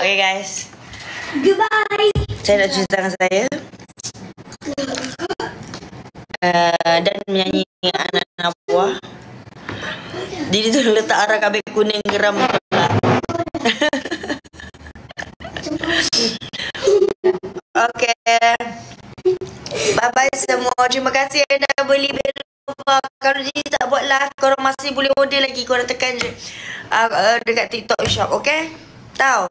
Okay guys, Goodbye. saya nak cuci tangan saya dan menyanyi anak-anak buah. Didi tu letak arah kabel kuning geram pula. Okay, bye bye semua. Terima kasih yang dah beli Belova. Kalau Didi tak buat live, korang masih boleh order lagi. Korang tekan je dekat TikTok shop. Okay, tahu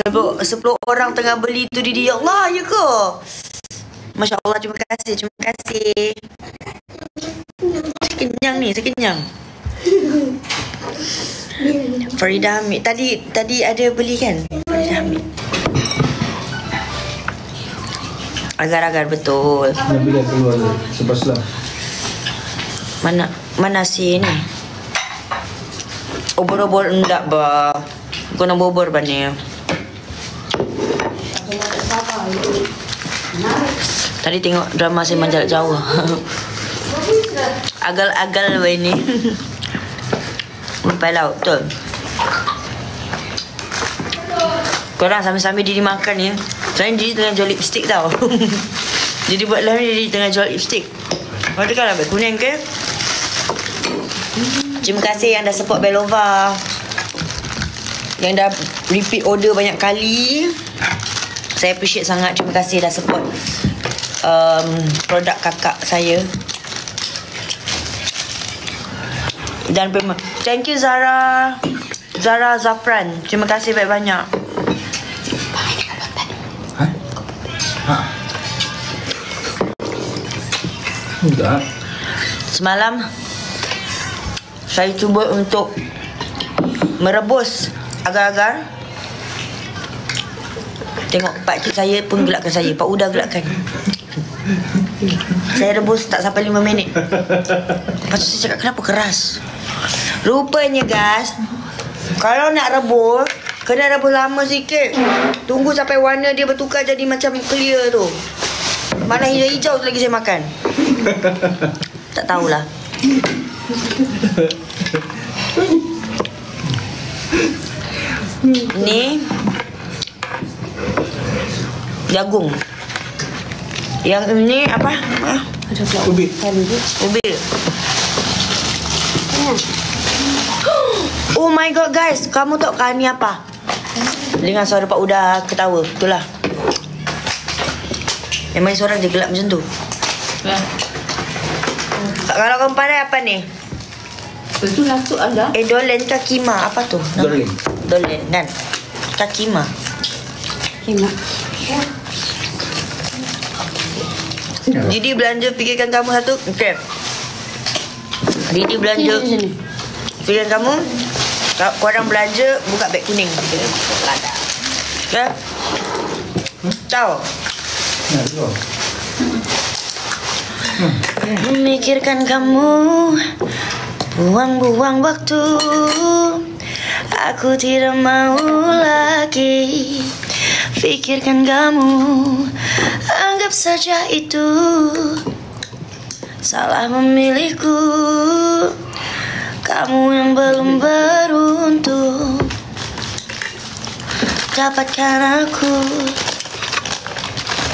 10 orang tengah beli tu Didi. Ya Allah, ya ke? Masya Allah, terima kasih. Terima kasih. Saya kenyang ni, saya kenyang. Farida Hamid. Tadi ada beli kan? Farida Hamid. Agar-agar betul. Nabila keluar sebab Mana si ni? Obor-obor enggak ba. Kena bobor ba ni? Tadi tengok drama saya Manjat Jawa. Agal-agal ba ini? Umpai laut betul. Korang sambil-sambil Didi makan ya. Soalnya Didi tengah jual lipstick tau. Didi buat live ni Didi tengah jual lipstick. Kau tekan lah beg kuning ke? Terima kasih yang dah support Belova, yang dah repeat order banyak kali. Saya appreciate sangat. Terima kasih dah support produk kakak saya. Dan thank you Zara Zafran. Terima kasih banyak-banyak. enggak. Semalam saya cuba untuk merebus agar-agar. Tengok pakcik saya pun gelakkan saya. Pak Uda gelakkan. Saya rebus tak sampai 5 minit. Lepas tu saya cakap, kenapa keras? Rupanya guys, kalau nak rebus, kena rebus lama sikit. Tunggu sampai warna dia bertukar jadi macam clear tu. Mana hijau-hijau tu lagi saya makan. Tak tahulah. Ni jagung. Yang ini apa? Ubi. Ubi. Oh my god guys, kamu tahu kan ni apa? Dengan suara Pak Uda ketawa. Itulah. Memang suara dia gelap macam tu. Kalau kamu pandai apa ni? Itu langsung ada. Dolen kakima. Apa tu? Dolen. Dolen dan kakima. Kima. Didi belanja fikirkan kamu satu. Okay. Didi belanja fikirkan kamu. Korang belanja buka beg kuning. Ya. Tahu? Memikirkan kamu, buang-buang waktu. Aku tidak mau lagi pikirkan kamu. Anggap saja itu salah memilihku. Kamu yang belum beruntung dapatkan aku.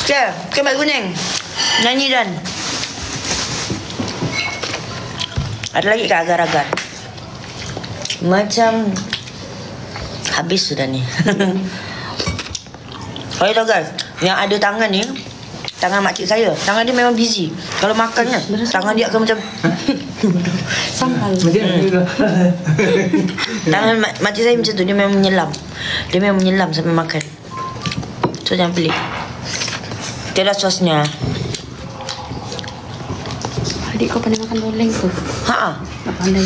Ya, kembali kuning. Nyanyi dan ada lagi ke agar-agar? Macam habis sudah ni. Oh itu guys, yang ada tangan ni, tangan makcik saya, tangan dia memang busy. Kalau makannya, tangan dia akan macam Sambal. tangan makcik saya macam tu, dia memang menyelam. Dia memang menyelam sampai makan. So jangan pelik. Tiada sosnya. Adik kau pandai makan doleng tu? Ha. Tak pandai.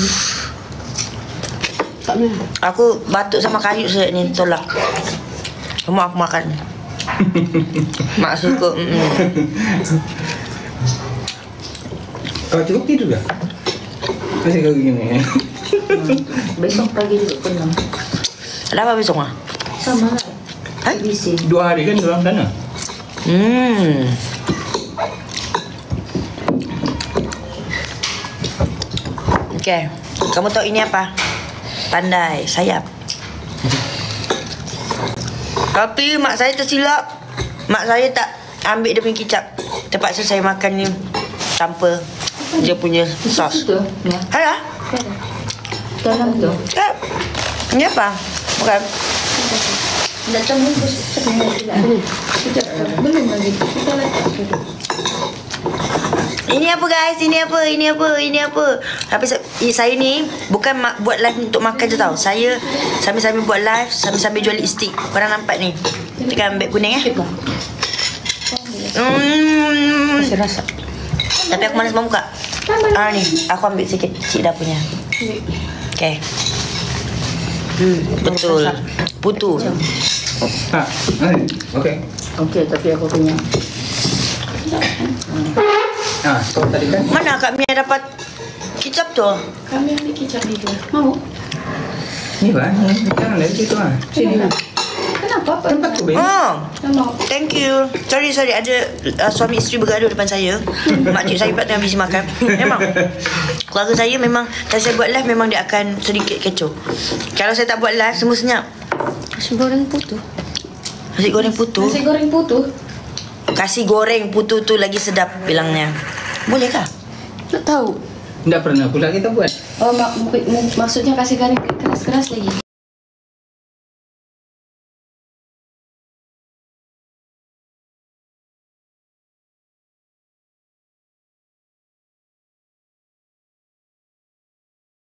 Tak mana? Aku batuk sama kayu saya ni tolak. Semua aku makan. Mak suka. Kau cukup tidur tak? Masih kau gini. Besok pagi juga pulang. Ada apa besok ah? Sama lah. Ha? Bisi. 2 hari kan dalam sana. Okay. Kamu tahu ini apa? Pandai sayap. Tapi mak saya tersilap. Mak saya tak ambil dia punya kicap. Terpaksa saya makan ni tanpa dia punya sos. Itu. Ya. Alah. Dalam tu. Tak. Ini apa? Bukan. Datang bungkus. Belum lagi. Kita letak. Ini apa guys? Ini apa? Ini apa? Ini apa? Tapi saya ni bukan buat live untuk makan je tau. Saya sambil-sambil buat live, sambil-sambil jual lipstick. Korang nampak ni? Tekan beg kuning Masih rasa. Tapi aku malas buka. Ni, aku ambil sikit cik dah punya. Okay. Betul. Putu. Ha, okey. Okey, tapi aku punya. Kau tadi kan? Mana Kak Mia dapat kicap tu? Kami ambil kicap itu. Mau? Ni lah, jangan dari situ lah. Sini lah. Kenapa? Tempat tu, Ben. Oh. Mau. Thank you. Sorry ada suami isteri bergaduh depan saya. Makcik saya pula tengah busy makan. Memang keluarga saya memang kalau saya buat live memang dia akan sedikit kecoh. Kalau saya tak buat live semua senyap. Nasi goreng putu. Nasi goreng putu. Nasi goreng putu. Kasih goreng putu tu lagi sedap bilangnya. Boleh kah? Tak tahu. Tak pernah pula kita buat. Oh, maksudnya kasih garing keras-keras lagi.